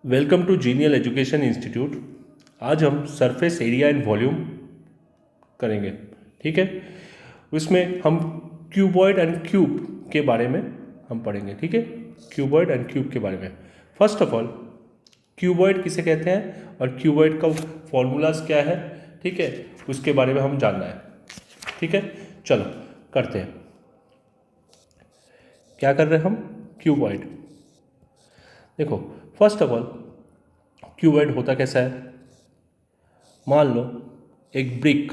Welcome to genial education institute. आज हम surface area and volume करेंगे। ठीक है, उसमें हम क्यूबॉइड एंड क्यूब के बारे में हम पढ़ेंगे। ठीक है, क्यूबॉइड एंड क्यूब के बारे में। फर्स्ट ऑफ ऑल, क्यूबॉइड किसे कहते हैं और क्यूबॉइड का फॉर्मूलाज क्या है, ठीक है, उसके बारे में हम जानना है। ठीक है, चलो करते हैं। क्या कर रहे हैं हम? क्यूबॉइड। देखो, फर्स्ट ऑफ ऑल क्यूबॉइड होता कैसा है। मान लो एक ब्रिक,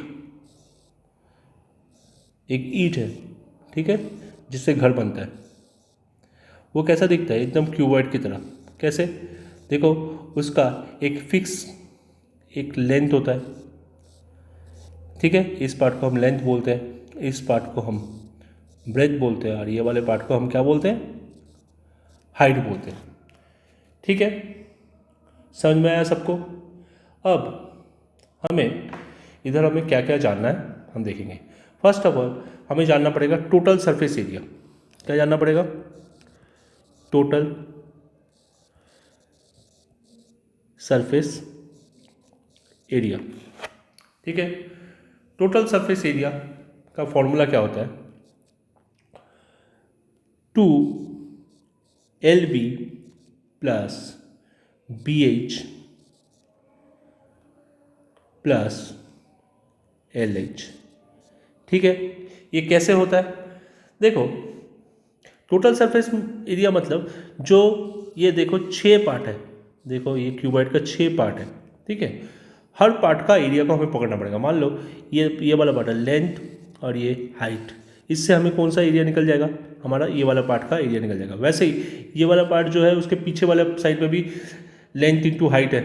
एक ईंट है, ठीक है, जिससे घर बनता है। वो कैसा दिखता है? एकदम क्यूबॉइड की तरह। कैसे? देखो, उसका एक फिक्स एक लेंथ होता है। ठीक है, इस पार्ट को हम लेंथ बोलते हैं, इस पार्ट को हम ब्रेथ बोलते हैं, और ये वाले पार्ट को हम क्या बोलते हैं? हाइट बोलते हैं। ठीक है, समझ में आया सबको? अब हमें क्या क्या जानना है हम देखेंगे। फर्स्ट ऑफ ऑल हमें जानना पड़ेगा टोटल सरफेस एरिया। क्या जानना पड़ेगा? Total surface area. ठीक है, टोटल सरफेस एरिया का फॉर्मूला क्या होता है? 2 LB plus BH plus LH। ठीक है, ये कैसे होता है? देखो, टोटल सरफेस एरिया मतलब जो ये देखो 6 पार्ट है। देखो, ये क्यूबॉइड का 6 पार्ट है। ठीक है, हर पार्ट का एरिया को हमें पकड़ना पड़ेगा। मान लो ये वाला पार्ट है लेंथ और ये हाइट, इससे हमें कौन सा एरिया निकल जाएगा? हमारा ये वाला पार्ट का एरिया निकल जाएगा। वैसे ही ये वाला पार्ट जो है उसके पीछे वाले साइड में भी लेंथ इंटू हाइट है।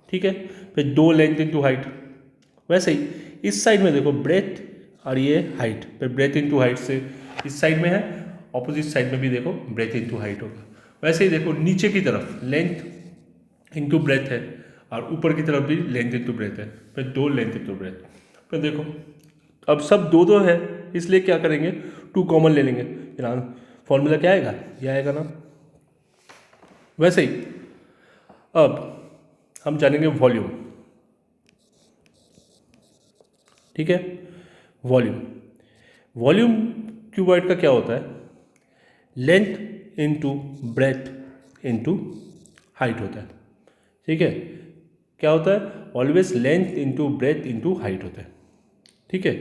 ठीक है, फिर 2 लेंथ इंटू हाइट। वैसे ही इस साइड में देखो ब्रेथ और ये हाइट, फिर ब्रेथ इंटू हाइट से इस साइड में है, ऑपोजिट साइड में भी देखो ब्रेथ इंटू हाइट होगा। वैसे ही देखो नीचे की तरफ लेंथ इंटू ब्रेथ है, और ऊपर की तरफ भी लेंथ इंटू ब्रेथ है, फिर 2 लेंथ इंटू ब्रेथ। फिर देखो, अब सब दो दो है, इसलिए क्या करेंगे? 2 कॉमन ले लेंगे। फिर फॉर्मूला क्या आएगा? ये आएगा ना। वैसे ही अब हम जानेंगे वॉल्यूम। ठीक है, वॉल्यूम। वॉल्यूम क्यूबॉइड का क्या होता है? Length into breadth into height होता है। ठीक है, क्या होता है? Always length into breadth into height होता है। ठीक है,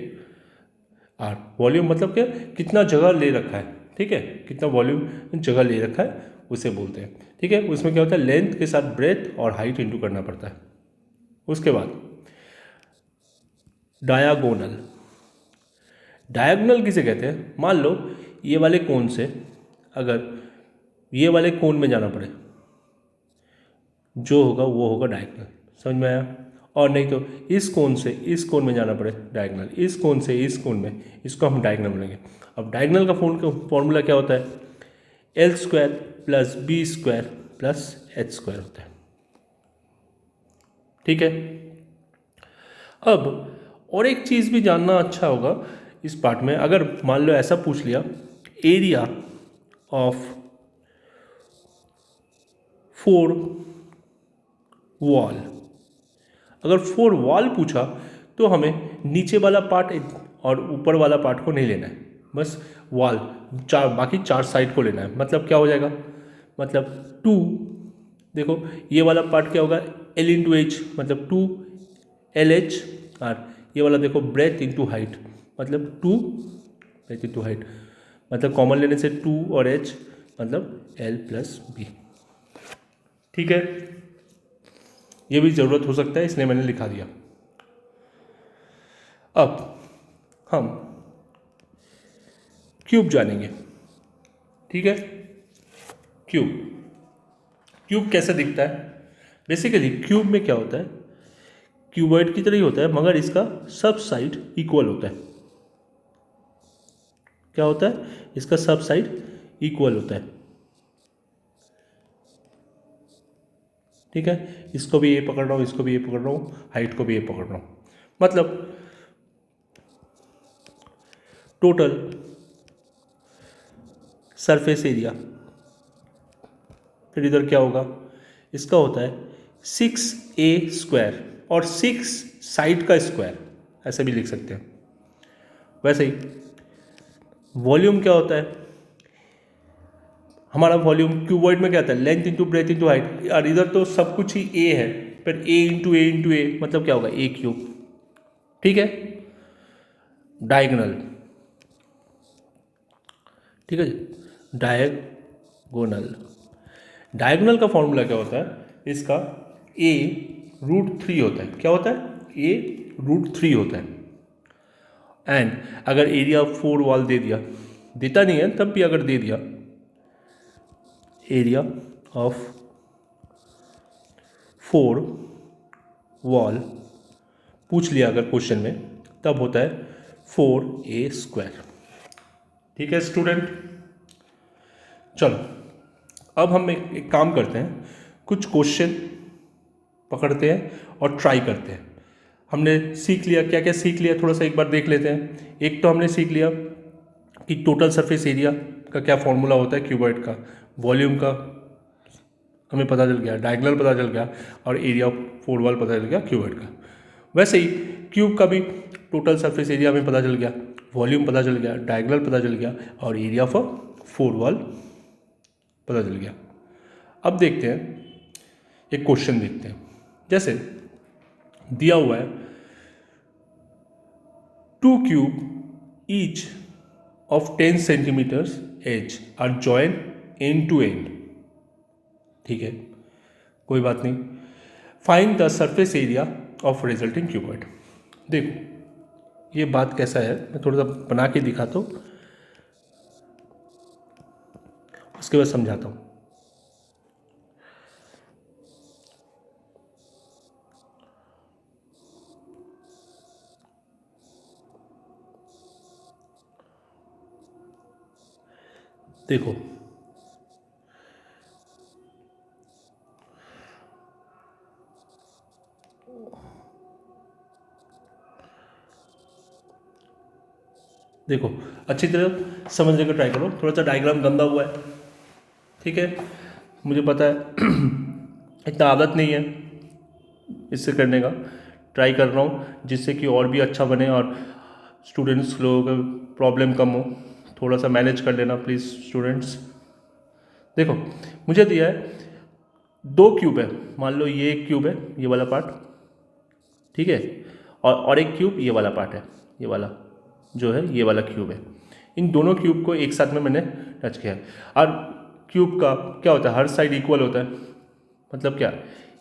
और वॉल्यूम मतलब क्या? कितना जगह ले रखा है। ठीक है, कितना वॉल्यूम जगह ले रखा है उसे बोलते हैं। ठीक है, उसमें क्या होता है? लेंथ के साथ ब्रेथ और हाइट इंटू करना पड़ता है। उसके बाद डायागोनल। डायगोनल किसे कहते हैं? मान लो ये वाले कोण से अगर ये वाले कोण में जाना पड़े, जो होगा वो होगा डायगोनल। समझ में आया? और नहीं तो इस कोण से इस कोण में जाना पड़े, डायगोनल। इस कोण से इस कोण में, इसको हम डायगोनल बोलेंगे। अब डायगोनल का फॉर्मूला क्या होता है? L² plus B² plus H² होता है। ठीक है, अब और एक चीज़ भी जानना अच्छा होगा इस पार्ट में। अगर मान लो ऐसा पूछ लिया, एरिया ऑफ 4 वॉल, अगर 4 वॉल पूछा तो हमें नीचे वाला पार्ट और ऊपर वाला पार्ट को नहीं लेना है, बस वॉल बाकी 4 साइड को लेना है। मतलब क्या हो जाएगा? मतलब 2, देखो ये वाला पार्ट क्या होगा? L इंटू एच, मतलब 2LH। और ये वाला देखो ब्रेथ इंटू हाइट, मतलब 2 ब्रेथ इंटू हाइट, मतलब कॉमन लेने से 2 और H, मतलब L प्लस B। ठीक है, ये भी ज़रूरत हो सकता है, इसलिए मैंने लिखा दिया। अब हम क्यूब जानेंगे। ठीक है, क्यूब। क्यूब कैसे दिखता है? बेसिकली क्यूब में क्या होता है? क्यूबॉइड की तरह ही होता है, मगर इसका सब साइड इक्वल होता है। क्या होता है? इसका सब साइड इक्वल होता है। ठीक है, इसको भी ये पकड़ रहा हूँ, इसको भी ये पकड़ रहा हूँ, हाइट को भी ये पकड़ रहा हूँ। मतलब टोटल सरफेस एरिया, फिर इधर क्या होगा? इसका होता है 6a² और 6 साइड का स्क्वायर, ऐसे भी लिख सकते हैं। वैसे ही वॉल्यूम क्या होता है, हमारा वॉल्यूम क्यूबॉइड में क्या आता है, length into breadth into height, और इधर तो सब कुछ ही ए है, फिर ए इंटू ए इंटू ए मतलब क्या होगा, a³। ठीक है, डायगोनल, ठीक है जी, डायगोनल। डायगोनल का फॉर्मूला क्या होता है इसका, a√3 होता है। क्या होता है, a√3 होता है। एंड अगर एरिया 4 वॉल दे दिया, देता नहीं है तब भी अगर दे दिया, एरिया ऑफ 4 वॉल पूछ लिया अगर क्वेश्चन में, तब होता है 4a²। ठीक है स्टूडेंट, चलो अब हम एक काम करते हैं, कुछ क्वेश्चन पकड़ते हैं और ट्राई करते हैं। हमने सीख लिया, क्या क्या सीख लिया थोड़ा सा एक बार देख लेते हैं। एक तो हमने सीख लिया कि टोटल सरफेस एरिया का क्या फॉर्मूला होता है क्यूबॉइड का, वॉल्यूम का हमें पता चल गया, डायगोनल पता चल गया, और एरिया ऑफ 4 वॉल पता चल गया क्यूबॉइड का। वैसे ही क्यूब का भी टोटल सरफेस एरिया हमें पता चल गया, वॉल्यूम पता चल गया, डायगोनल पता चल गया, और एरिया ऑफ 4 वॉल पता चल गया। अब देखते हैं, एक क्वेश्चन देखते हैं। जैसे दिया हुआ है 2 cube each of 10 centimetres edge are join end to end. ठीक है, कोई बात नहीं। Find the surface area of resulting cuboid. देखो ये बात कैसा है, मैं थोड़ा सा बना के दिखाता हूँ, उसके बाद समझाता हूँ। देखो देखो अच्छी तरह समझने का ट्राई करो, थोड़ा सा डायग्राम गंदा हुआ है, ठीक है, मुझे पता है इतना आदत नहीं है इससे करने का, ट्राई कर रहा हूँ जिससे कि और भी अच्छा बने और स्टूडेंट्स लोगों का प्रॉब्लम कम हो। थोड़ा सा मैनेज कर लेना प्लीज़ स्टूडेंट्स। देखो मुझे दिया है 2 क्यूब है, मान लो ये एक क्यूब है, ये वाला पार्ट, ठीक है, और एक क्यूब ये वाला पार्ट है, ये वाला जो है ये वाला क्यूब है। इन दोनों क्यूब को एक साथ में मैंने टच किया है। और क्यूब का क्या होता है, हर साइड इक्वल होता है, मतलब क्या,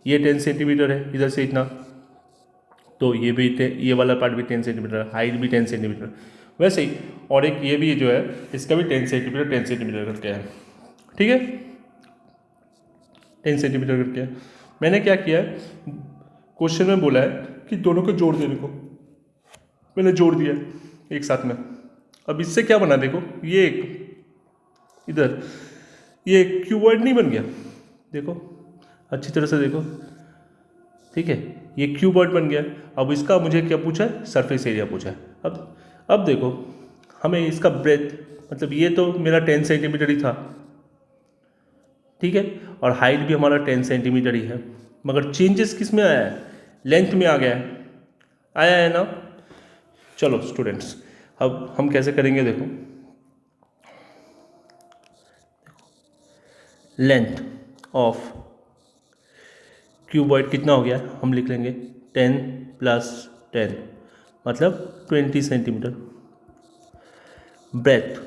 ये 10 सेंटीमीटर है इधर से इतना, तो ये भी ये वाला पार्ट भी 10 सेंटीमीटर, हाइट भी 10 सेंटीमीटर। वैसे ही और एक ये भी जो है इसका भी 10 सेंटीमीटर 10 सेंटीमीटर करके है, ठीक है, 10 सेंटीमीटर करके है। मैंने क्या किया है, क्वेश्चन में बोला है कि दोनों को जोड़ देने को, मैंने जोड़ दिया एक साथ में। अब इससे क्या बना, देखो ये एक इधर ये क्यूबॉइड नहीं बन गया, देखो अच्छी तरह से देखो, ठीक है, ये क्यूबॉइड बन गया। अब इसका मुझे क्या पूछा है, सरफेस एरिया पूछा है। अब देखो हमें इसका ब्रेथ, मतलब ये तो मेरा 10 सेंटीमीटर ही था, ठीक है, और हाइट भी हमारा 10 सेंटीमीटर ही है, मगर चेंजेस किस में आया है, लेंथ में आ गया है, आया है ना। चलो स्टूडेंट्स अब हम कैसे करेंगे, देखो लेंथ ऑफ क्यूबॉइड कितना हो गया, हम लिख लेंगे 10 + 10 मतलब 20 सेंटीमीटर। ब्रेथ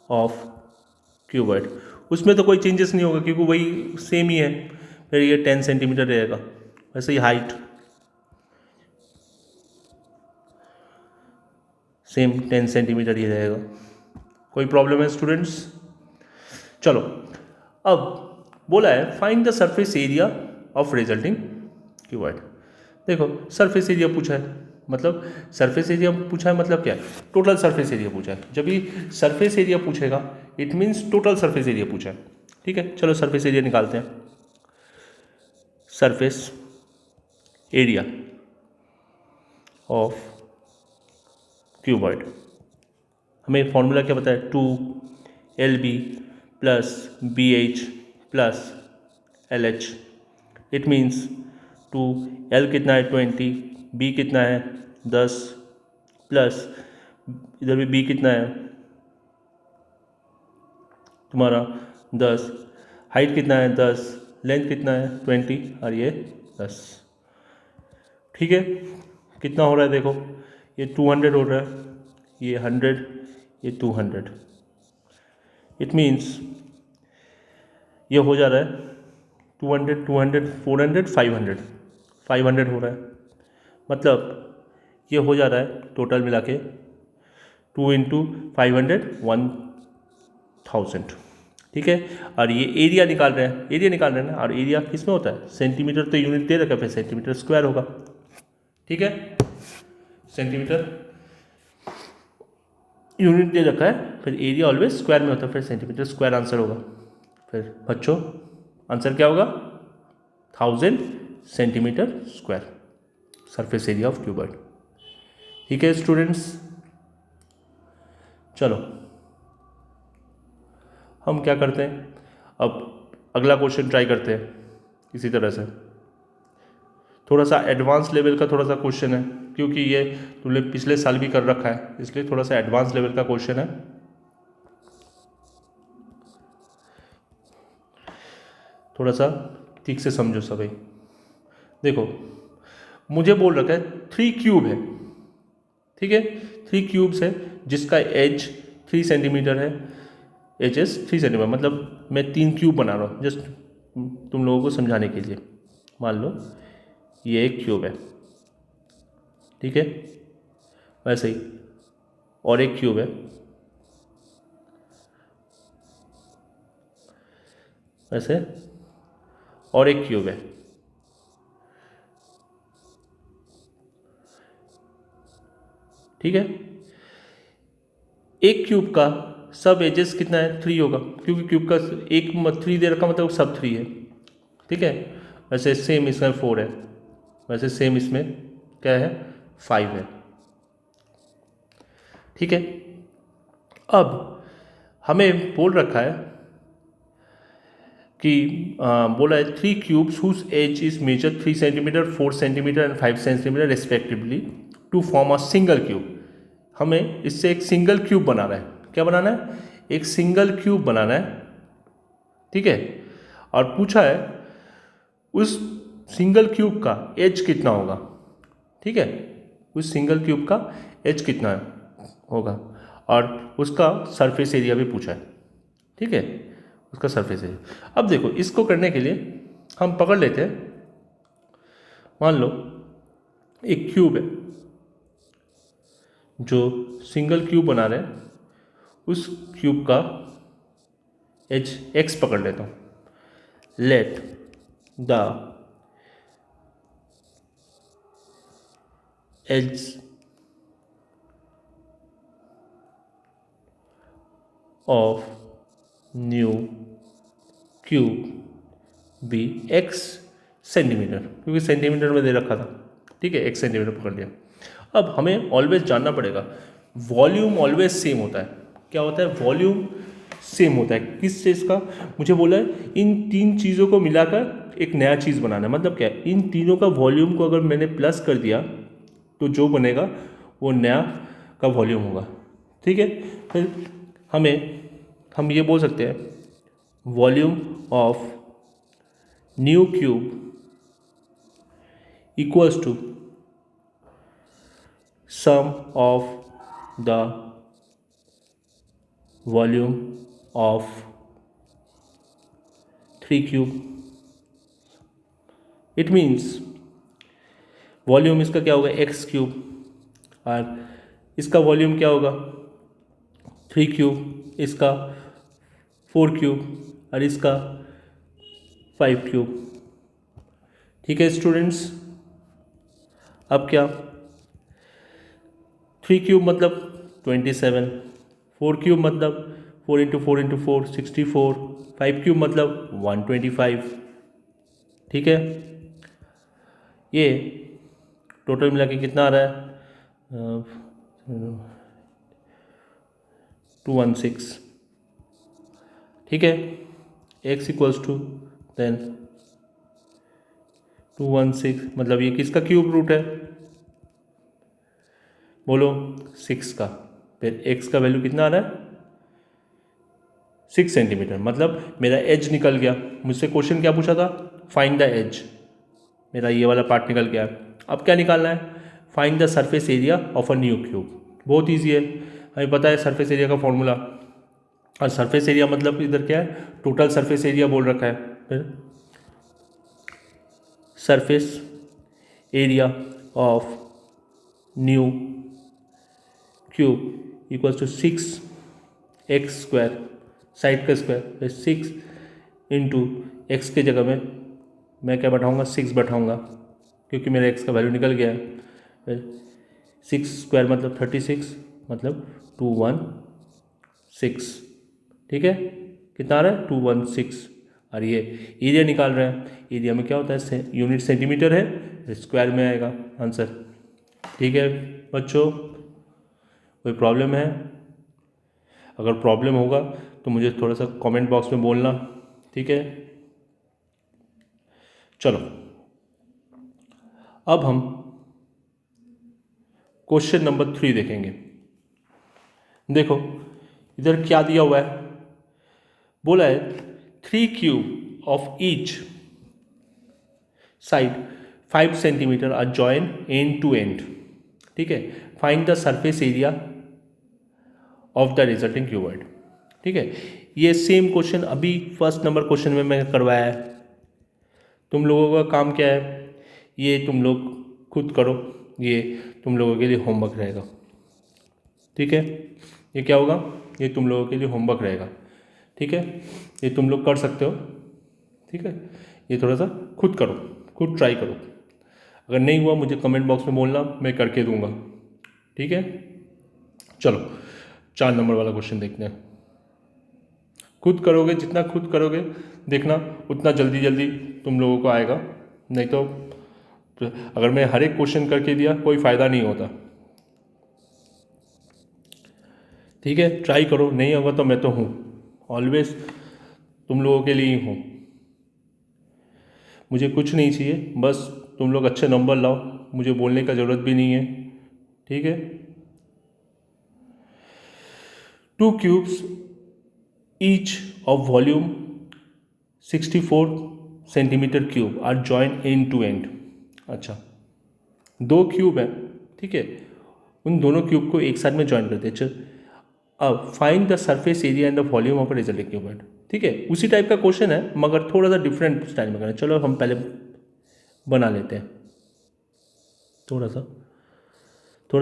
ऑफ क्यूबॉइड, उसमें तो कोई चेंजेस नहीं होगा क्योंकि वही सेम ही है, फिर ये 10 सेंटीमीटर रहेगा। वैसे ही हाइट सेम 10 सेंटीमीटर ही रहेगा। कोई प्रॉब्लम है स्टूडेंट्स? चलो अब बोला है find the surface area of resulting cuboid. देखो सरफेस एरिया पूछा है, मतलब सरफेस एरिया पूछा है मतलब क्या है, टोटल सरफेस एरिया पूछा है। जब भी सरफेस एरिया पूछेगा it means total surface area पूछा है, ठीक है। चलो सरफेस एरिया निकालते हैं। सरफेस एरिया ऑफ क्यूबॉइड, हमें फॉर्मूला क्या पता है, 2LB + BH + LH, it means 2, L कितना है 20, B कितना है 10 प्लस इधर भी B कितना है तुम्हारा 10, हाइट कितना है 10, लेंथ कितना है 20 और ये 10। ठीक है, कितना हो रहा है देखो, ये 200 हो रहा है, ये 100, ये 200। इट मीन्स ये हो जा रहा है 200, 200, 400, 500, 500 हो रहा है। मतलब ये हो जा रहा है टोटल मिला के 2 इंटू 500, 1000। ठीक है, और ये एरिया निकाल रहे हैं, एरिया निकाल रहे हैं ना, और एरिया किस में होता है, सेंटीमीटर तो यूनिट दे रखा है, फिर सेंटीमीटर स्क्वायर होगा। ठीक है, सेंटीमीटर यूनिट दे रखा है, फिर एरिया ऑलवेज स्क्वायर में होता है, फिर सेंटीमीटर स्क्वायर आंसर होगा। फिर बच्चों आंसर क्या होगा, 1000 centimetre square surface area of cuboid. ठीक है स्टूडेंट्स, चलो हम क्या करते हैं, अब अगला क्वेश्चन ट्राई करते हैं। इसी तरह से थोड़ा सा एडवांस लेवल का थोड़ा सा क्वेश्चन है, क्योंकि ये तुमने पिछले साल भी कर रखा है, इसलिए थोड़ा सा एडवांस लेवल का क्वेश्चन है। थोड़ा सा ठीक से समझो सभी। देखो मुझे बोल रखा है 3 क्यूब है, ठीक है, 3 क्यूब्स है जिसका एज 3 सेंटीमीटर है, एच एस 3 सेंटीमीटर, मतलब मैं 3 क्यूब बना रहा हूँ जस्ट तुम लोगों को समझाने के लिए। मान लो ये एक क्यूब है, ठीक है, वैसे ही और एक क्यूब है, वैसे और एक क्यूब है, ठीक है। एक क्यूब का सब एजेस कितना है, 3 होगा, क्योंकि क्यूब का एक 3 दे रखा मतलब सब 3 है, ठीक है। वैसे सेम इसमें 4 है, वैसे सेम इसमें क्या है 5 है, ठीक है। अब हमें बोल रखा है कि बोला है 3 cubes whose edge is measure 3 centimetre, 4 centimetre and 5 centimetre respectively to form a single cube. हमें इससे एक सिंगल क्यूब बनाना है, क्या बनाना है, एक सिंगल क्यूब बनाना है, ठीक है। और पूछा है उस सिंगल क्यूब का एज कितना होगा, ठीक है, उस सिंगल क्यूब का एज कितना होगा, और उसका सरफेस एरिया भी पूछा है, ठीक है, उसका सरफेस एरिया। अब देखो इसको करने के लिए हम पकड़ लेते हैं, मान लो एक क्यूब है जो सिंगल क्यूब बना रहे हैं, उस क्यूब का एज एक्स पकड़ लेता हूँ। Let the edge of new cube be x centimetre, क्योंकि सेंटीमीटर में दे रखा था, ठीक है, एक्स सेंटीमीटर पकड़ लिया। अब हमें ऑलवेज जानना पड़ेगा वॉल्यूम ऑलवेज सेम होता है, क्या होता है, वॉल्यूम सेम होता है, किस चीज़ का, मुझे बोला है इन 3 चीज़ों को मिलाकर एक नया चीज़ बनाना है। मतलब क्या है, इन तीनों का वॉल्यूम को अगर मैंने प्लस कर दिया तो जो बनेगा वो नया का वॉल्यूम होगा, ठीक है। फिर हम ये बोल सकते हैं volume of new cube equals to sum of the volume of 3 cube. It means volume इसका क्या होगा एक्स क्यूब, और इसका वॉल्यूम क्या होगा 3 क्यूब, इसका 4 क्यूब और इसका 5 क्यूब, ठीक है स्टूडेंट्स। अब क्या 3 क्यूब मतलब 27, 4 क्यूब मतलब 4 इंटू 4 इंटू 4 64, 5 क्यूब मतलब 125, ठीक है। ये टोटल मिला के कितना आ रहा है 216, ठीक है। एक्स इक्वल्स टू देन 216 मतलब ये किसका क्यूब रूट है, बोलो 6 का। फिर x का वैल्यू कितना आ रहा है 6 सेंटीमीटर, मतलब मेरा एज निकल गया। मुझसे क्वेश्चन क्या पूछा था, फाइंड द एज, मेरा ये वाला पार्ट निकल गया। अब क्या निकालना है, find the surface area of a new cube. बहुत ईजी है, हमें पता है सरफेस एरिया का फॉर्मूला। और सरफेस एरिया मतलब इधर क्या है, टोटल सरफेस एरिया बोल रखा है। फिर surface area of new cube equals to 6x², side का स्क्वायर 6 इंटू एक्स के जगह में मैं क्या बैठाऊँगा 6 बैठाऊँगा, क्योंकि मेरा x का वैल्यू निकल गया है। फिर 6² मतलब 36, मतलब 216, ठीक है, कितना आ रहा है 216। और ये एरिया निकाल रहे हैं, एरिया में क्या होता है यूनिट सेंटीमीटर है, स्क्वायर में आएगा आंसर। ठीक है बच्चों, कोई प्रॉब्लम है, अगर प्रॉब्लम होगा तो मुझे थोड़ा सा कमेंट बॉक्स में बोलना, ठीक है। चलो अब हम क्वेश्चन नंबर 3 देखेंगे। देखो इधर क्या दिया हुआ है, बोला है 3 cube of each side 5 centimetre are join end to end, ठीक है। Find the surface area of the resulting cuboid, ठीक है। ये सेम क्वेश्चन अभी फर्स्ट नंबर क्वेश्चन में मैं करवाया है। तुम लोगों का काम क्या है, ये तुम लोग खुद करो, ये तुम लोगों के लिए होमवर्क रहेगा, ठीक है। ये क्या होगा, ये तुम लोगों के लिए होमवर्क रहेगा, ठीक है। ये तुम लोग कर सकते हो, ठीक है। ये थोड़ा सा खुद करो, खुद ट्राई करो, अगर नहीं हुआ मुझे कमेंट बॉक्स में बोलना, मैं करके दूंगा, ठीक है। चलो 4 नंबर वाला क्वेश्चन देखते हैं। खुद करोगे, जितना खुद करोगे देखना उतना जल्दी जल्दी तुम लोगों को आएगा, नहीं तो अगर मैं हर एक क्वेश्चन करके दिया कोई फ़ायदा नहीं होता, ठीक है। ट्राई करो, नहीं होगा तो मैं तो हूँ, ऑलवेज तुम लोगों के लिए ही हूँ। मुझे कुछ नहीं चाहिए, बस तुम लोग अच्छे नंबर लाओ, मुझे बोलने का ज़रूरत भी नहीं है, ठीक है। 2 cubes each of volume 64 centimetre cube are join end to end. अच्छा 2 क्यूब है, ठीक है, उन दोनों क्यूब को एक साथ में ज्वाइन करते हैं। चल अब find the surface area and the volume of resulting cuboid, ठीक है। उसी टाइप का क्वेश्चन है मगर थोड़ा सा डिफरेंट स्टाइल में करना। चलो हम पहले बना लेते हैं, थोड़ा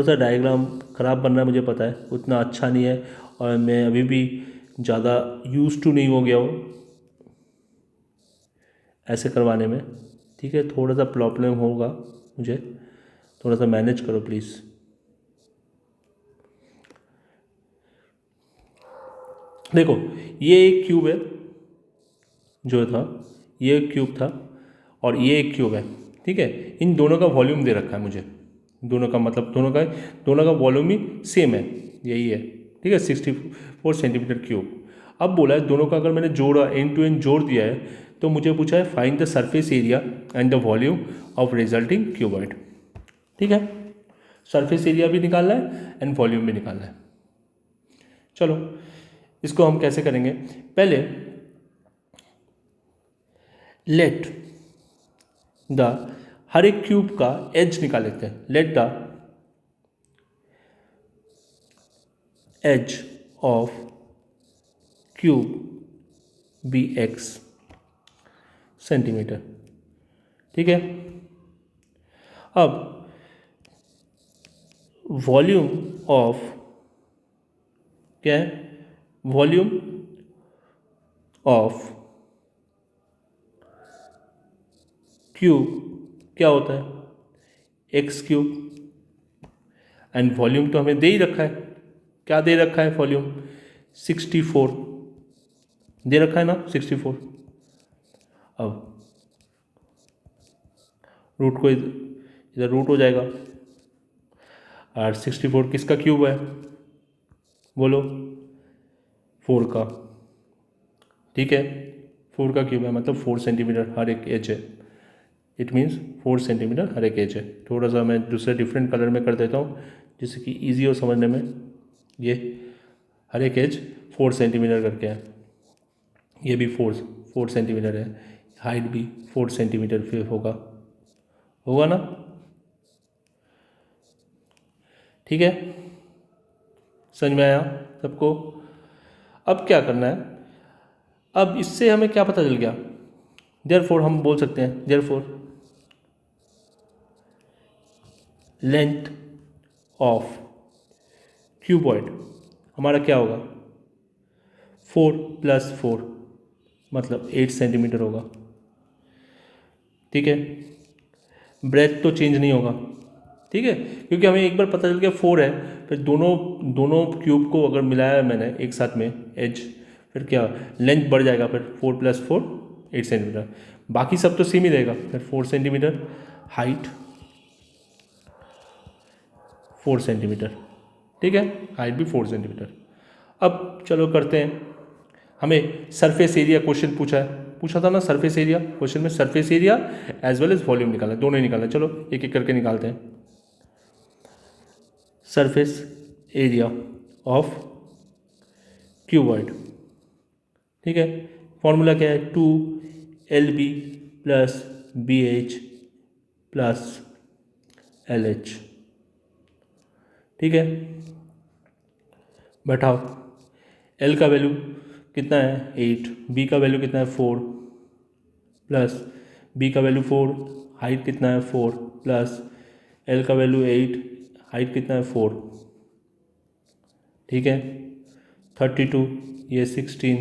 सा डायग्राम ख़राब बन रहा है मुझे पता है, उतना अच्छा नहीं है, और मैं अभी भी ज़्यादा यूज टू नहीं हो गया हूँ ऐसे करवाने में, ठीक है। थोड़ा सा प्रॉब्लम होगा मुझे, थोड़ा सा मैनेज करो प्लीज़। देखो ये एक क्यूब है जो था, ये एक क्यूब था और ये एक क्यूब है, ठीक है। इन दोनों का वॉल्यूम दे रखा है मुझे, दोनों का मतलब दोनों का वॉल्यूम ही सेम है, यही है, ठीक है, 64 सेंटीमीटर क्यूब। अब बोला है दोनों का अगर मैंने जोड़ा एंड टू एंड जोड़ दिया है तो मुझे पूछा है find the surface area and the volume of resulting cuboid, ठीक है। सरफेस एरिया भी निकालना है एंड वॉल्यूम भी निकालना है। चलो इसको हम कैसे करेंगे, पहले लेट द हर एक क्यूब का एज निकाल लेते हैं। Let the edge of cube be x centimetre, ठीक है। अब वॉल्यूम ऑफ क्या है, वॉल्यूम ऑफ क्यूब क्या होता है एक्स क्यूब, एंड वॉल्यूम तो हमें दे ही रखा है, क्या दे रखा है वॉल्यूम 64 दे रखा है ना 64। अब रूट को इधर रूट हो जाएगा, और 64 किसका क्यूब है बोलो 4 का, ठीक है। 4 का क्यूब है मतलब 4 सेंटीमीटर हर एक एज है, इट मीन्स 4 सेंटीमीटर हर एक एज है। थोड़ा सा मैं दूसरे डिफरेंट कलर में कर देता हूँ जिससे कि ईजी हो समझने में। ये हर एक एज 4 सेंटीमीटर करके है, ये भी 4 सेंटीमीटर है, हाइट भी 4 सेंटीमीटर फिर होगा ना, ठीक है, समझ में आया सबको। अब क्या करना है, अब इससे हमें क्या पता चल गया, देयरफॉर हम बोल सकते हैं देयरफॉर लेंथ ऑफ क्यूबॉइड हमारा क्या होगा, 4 + 4 मतलब 8 सेंटीमीटर होगा, ठीक है। ब्रेथ तो चेंज नहीं होगा, ठीक है, क्योंकि हमें एक बार पता चल गया 4 है, फिर दोनों क्यूब को अगर मिलाया मैंने एक साथ में एज, फिर क्या लेंथ बढ़ जाएगा, फिर 4 + 4 8 सेंटीमीटर, बाकी सब तो सेम ही रहेगा, फिर 4 सेंटीमीटर, हाइट 4 सेंटीमीटर, ठीक है, हाइट भी 4 सेंटीमीटर। अब चलो करते हैं, हमें सरफेस एरिया क्वेश्चन पूछा था ना, सरफेस एरिया क्वेश्चन में surface area as well as volume निकालना, दोनों ही निकालना। चलो एक एक करके निकालते हैं। सरफेस एरिया ऑफ क्यूबॉइड, ठीक है, फॉर्मूला क्या है, 2LB + BH + LH, ठीक है। बैठाओ, L का वैल्यू कितना है 8, B का वैल्यू कितना है 4 प्लस B का वैल्यू 4, हाइट कितना है 4 प्लस L का वैल्यू 8, हाइट कितना है 4, ठीक है। 32, ये 16,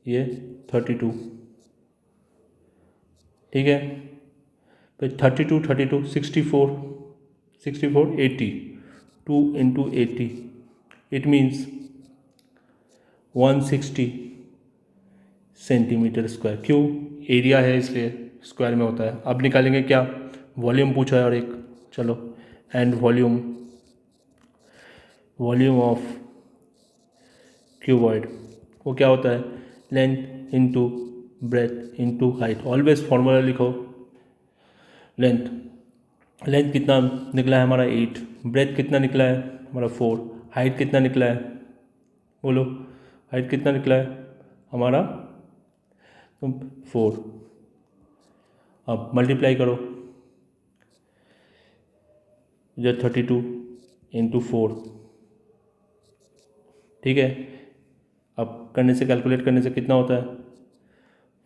ये 32, ठीक है। फिर 32 32 64 64 80, 2 × 80 इट मीन्स 160 सेंटीमीटर स्क्वायर। क्यों, एरिया है इसलिए स्क्वायर में होता है। अब निकालेंगे क्या, वॉल्यूम पूछा है और एक, चलो, एंड वॉल्यूम ऑफ क्यूबॉइड वो क्या होता है, length into breadth into height. Always formula लिखो, लेंथ कितना निकला है हमारा 8, ब्रेथ कितना निकला है हमारा 4, हाइट कितना निकला है, बोलो हाइट कितना निकला है हमारा 4। अब मल्टीप्लाई करो, इधर 32 × 4, ठीक है। अब करने से, कैलकुलेट करने से कितना होता है,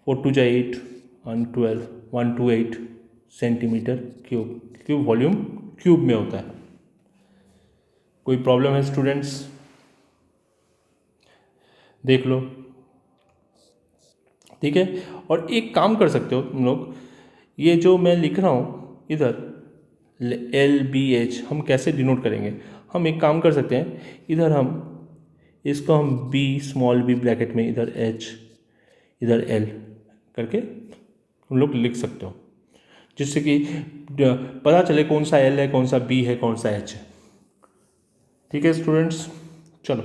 4 × 2 = 8 और 12 128 सेंटीमीटर क्यूब वॉल्यूम क्यूब में होता है। कोई प्रॉब्लम है स्टूडेंट्स, देख लो, ठीक है। और एक काम कर सकते हो तुम लोग, ये जो मैं लिख रहा हूँ इधर LBH हम कैसे डिनोट करेंगे, हम एक काम कर सकते हैं, इधर हम इसको हम B स्मॉल b ब्रैकेट में, इधर H इधर L करके हम लोग लिख सकते हो, जिससे कि पता चले कौन सा L है, कौन सा B है, कौन सा H है, ठीक है स्टूडेंट्स। चलो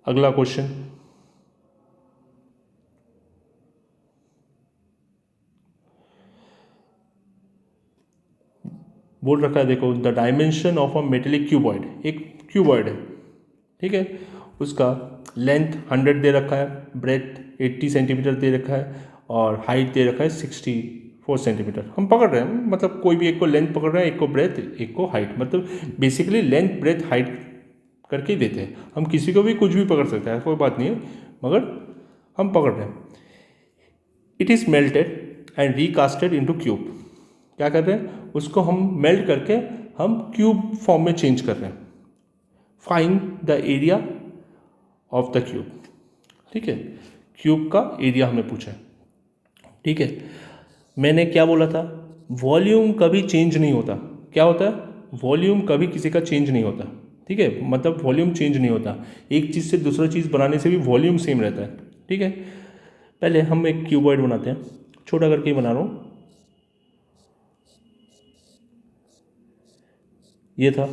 अगला क्वेश्चन, बोल रखा है, देखो, the dimension of a metallic cuboid, एक क्यूबॉइड है, ठीक है, उसका लेंथ 100 दे रखा है, ब्रेथ 80 सेंटीमीटर दे रखा है, और हाइट दे रखा है 64 सेंटीमीटर। हम पकड़ रहे हैं, मतलब कोई भी एक को लेंथ पकड़ रहे हैं, एक को ब्रेथ, एक को हाइट, मतलब बेसिकली लेंथ ब्रेथ हाइट करके ही देते हैं। हम किसी को भी कुछ भी पकड़ सकते हैं, कोई बात नहीं है, मगर हम पकड़ रहे हैं। It is melted and recasted into cube, क्या कर रहे हैं, उसको हम मेल्ट करके हम क्यूब फॉर्म में चेंज कर रहे हैं। Find the area of the cube, ठीक है, क्यूब का एरिया हमें पूछा है, ठीक है। मैंने क्या बोला था, वॉल्यूम कभी चेंज नहीं होता, क्या होता है, वॉल्यूम कभी किसी का चेंज नहीं होता, ठीक है, मतलब वॉल्यूम चेंज नहीं होता, एक चीज़ से दूसरा चीज़ बनाने से भी वॉल्यूम सेम रहता है, ठीक है। पहले हम एक क्यूबॉइड बनाते हैं, छोटा करके ही बना रहा हूँ, ये था,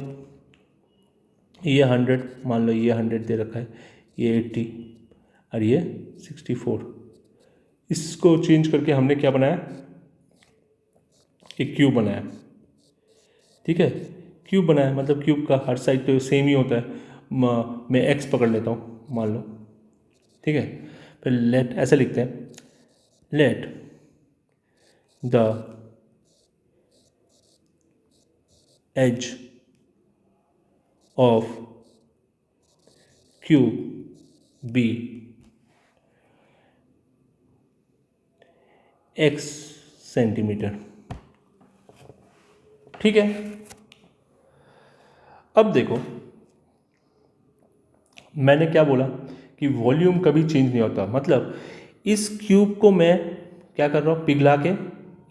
ये 100 मान लो, ये 100 दे रखा है, ये 80 और ये 64, इसको चेंज करके हमने क्या बनाया, एक क्यूब बनाया, ठीक है, क्यूब बनाया मतलब क्यूब का हर साइड तो सेम ही होता है। मैं एक्स पकड़ लेता हूँ मान लो, ठीक है। फिर लेट ऐसे लिखते हैं, let the edge of cube be x centimetre, ठीक है। अब देखो मैंने क्या बोला कि वॉल्यूम कभी चेंज नहीं होता, मतलब इस क्यूब को मैं क्या कर रहा हूँ, पिघला के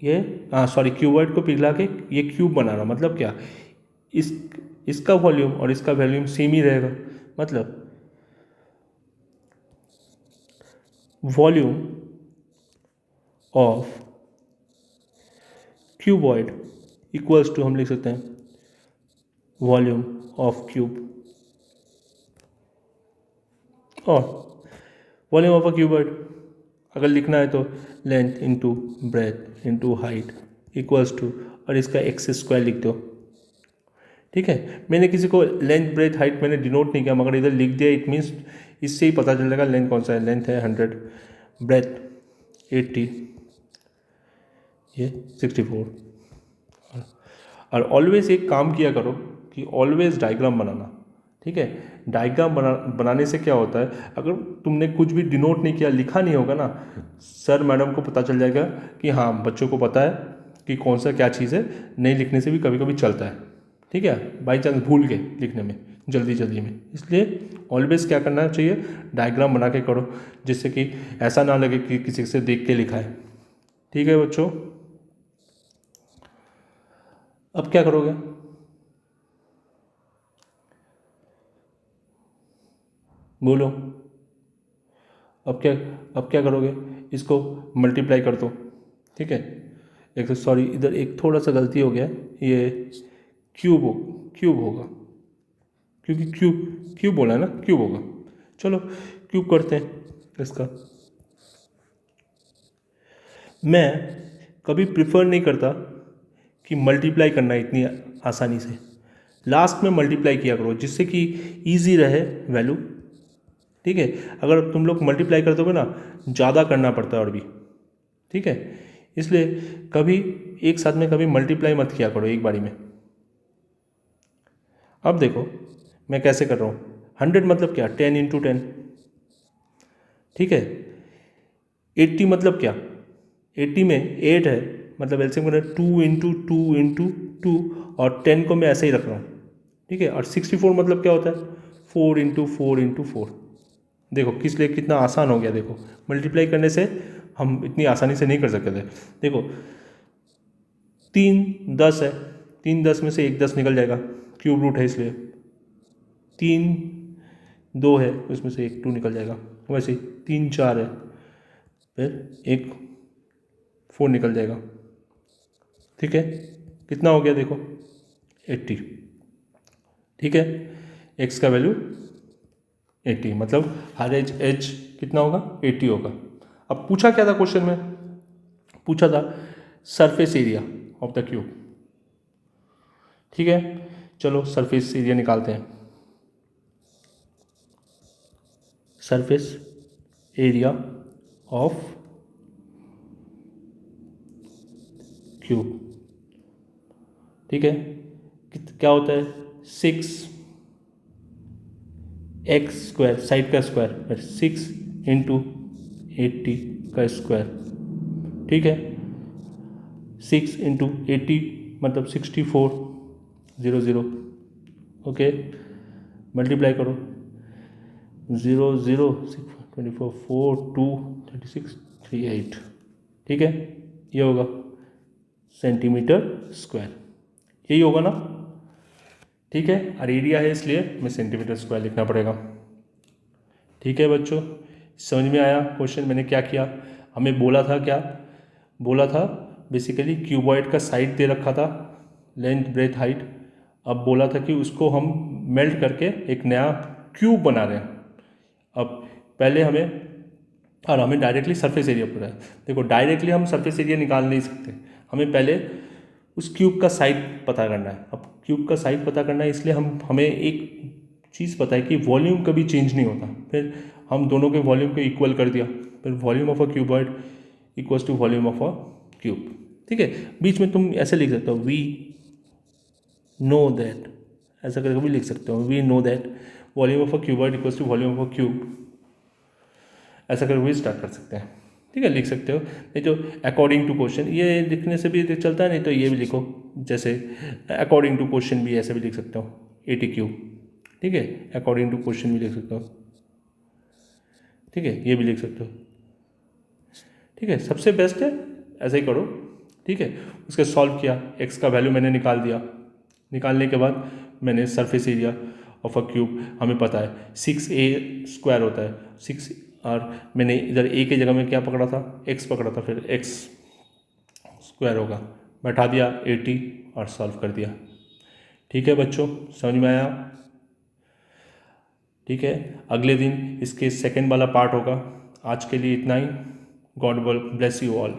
ये क्यूबॉइड को पिघला के ये क्यूब बना रहा हूँ। मतलब क्या, इस इसका वॉल्यूम और इसका वॉल्यूम सेम ही रहेगा। मतलब volume of cuboid equals to हम लिख सकते हैं वॉल्यूम ऑफ क्यूब, और वॉल्यूम ऑफ अ क्यूबॉइड अगर लिखना है तो length into breadth into height equals to, और इसका एक्स स्क्वायर लिख दो, ठीक है। मैंने किसी को लेंथ ब्रेथ हाइट मैंने डिनोट नहीं किया, मगर इधर लिख दिया, इट मीन्स इससे ही पता चलेगा लेंथ कौन सा है। लेंथ है 100, ब्रेथ 80, ये 64। और ऑलवेज एक काम किया करो कि ऑलवेज डायग्राम बनाना, ठीक है। डायग्राम बनाने से क्या होता है, अगर तुमने कुछ भी डिनोट नहीं किया, लिखा नहीं होगा ना, सर मैडम को पता चल जाएगा कि हाँ बच्चों को पता है कि कौन सा क्या चीज़ है। नहीं लिखने से भी कभी कभी चलता है, ठीक है, बाई चांस भूल गए लिखने में जल्दी जल्दी में। इसलिए ऑलवेज क्या करना चाहिए, डायग्राम बना के करो, जिससे कि ऐसा ना लगे कि किसी से देख के लिखा है, ठीक है बच्चों। अब क्या करोगे, बोलो। अब क्या करोगे, इसको मल्टीप्लाई कर दो, ठीक है। एक तो सॉरी इधर एक थोड़ा सा गलती हो गया, ये क्यूब होगा, क्योंकि क्यूब क्यूब बोला है ना, क्यूब होगा। चलो क्यूब करते हैं इसका। मैं कभी प्रिफर नहीं करता कि मल्टीप्लाई करना इतनी आसानी से, लास्ट में मल्टीप्लाई किया करो जिससे कि ईजी रहे वैल्यू, ठीक है। अगर तुम लोग मल्टीप्लाई कर दोगे ना, ज़्यादा करना पड़ता है और भी, ठीक है। इसलिए कभी एक साथ में कभी मल्टीप्लाई मत किया करो एक बारी में। अब देखो मैं कैसे कर रहा हूँ, 100 मतलब क्या, 10 इंटू 10, ठीक है। 80 मतलब क्या, 80 में 8 है, मतलब एलसीएम करना 2 इंटू 2 इंटू 2, और 10 को मैं ऐसे ही रख रहा हूँ, ठीक है। और 64 मतलब क्या होता है, 4 इंटू 4 इंटू 4। देखो किस लिए कितना आसान हो गया, देखो मल्टीप्लाई करने से हम इतनी आसानी से नहीं कर सकते थे। देखो 3 10 है, 3 10 में से एक 10 निकल जाएगा, क्यूब रूट है इसलिए। 3 2 है, उसमें से एक 2 निकल जाएगा, वैसे ही 3 4 है, फिर एक 4 निकल जाएगा, ठीक है। कितना हो गया देखो 80, ठीक है। एक्स का वैल्यू 80, मतलब हर एज कितना होगा, 80 होगा। अब पूछा क्या था क्वेश्चन में, पूछा था surface area of the cube, ठीक है। चलो सरफेस एरिया निकालते हैं। सरफेस एरिया ऑफ क्यूब, ठीक है। क्या होता है, 6 एक्स स्क्वायर, साइड का स्क्वायर, फिर 6 इंटू 80 का स्क्वायर, ठीक है। 6 इंटू 80 मतलब 64, 0 ओके। मल्टीप्लाई करो, 0 0 24 4 2 36 3 8, ठीक है। ये होगा सेंटीमीटर स्क्वायर, यही होगा ना, ठीक है। और एरिया है इसलिए मैं सेंटीमीटर स्क्वायर लिखना पड़ेगा, ठीक है बच्चों। समझ में आया क्वेश्चन मैंने क्या किया, हमें बोला था क्या, बोला था बेसिकली क्यूबॉइड का साइड दे रखा था, लेंथ ब्रेथ हाइट। अब बोला था कि उसको हम मेल्ट करके एक नया क्यूब बना रहे हैं। अब पहले हमें डायरेक्टली सरफेस एरिया पूरा है। देखो डायरेक्टली हम सरफेस एरिया निकाल नहीं सकते, हमें पहले उस क्यूब का साइड पता करना है। अब क्यूब का साइड पता करना है, इसलिए हमें एक चीज़ पता है कि वॉल्यूम कभी चेंज नहीं होता। फिर हम दोनों के वॉल्यूम को इक्वल कर दिया, फिर volume of a cuboid equals to volume of a cube. ठीक है, बीच में तुम ऐसे लिख सकते हो वी नो दैट, ऐसा करके भी लिख सकते हो, we know that volume of a cuboid equals to volume of a cube, ऐसा करके भी स्टार्ट कर सकते हैं। ठीक है, लिख सकते हो। नहीं तो अकॉर्डिंग टू क्वेश्चन, ये लिखने से भी चलता है, नहीं तो ये भी लिखो, जैसे अकॉर्डिंग टू क्वेश्चन भी ऐसे भी लिख सकते हो, ATQ। ठीक है, अकॉर्डिंग टू क्वेश्चन भी लिख सकते हो। ठीक है, ये भी लिख सकते हो। ठीक है, सबसे बेस्ट है ऐसे ही करो। ठीक है, उसके सॉल्व किया, एक्स का वैल्यू मैंने निकाल दिया, निकालने के बाद मैंने surface area of a cube हमें पता है 6a² होता है 6, और मैंने इधर a की जगह में क्या पकड़ा था, x पकड़ा था, फिर x² होगा, बैठा दिया 80 और सॉल्व कर दिया। ठीक है बच्चों, समझ में आया? ठीक है, अगले दिन इसके सेकंड वाला पार्ट होगा। आज के लिए इतना ही। God bless you all.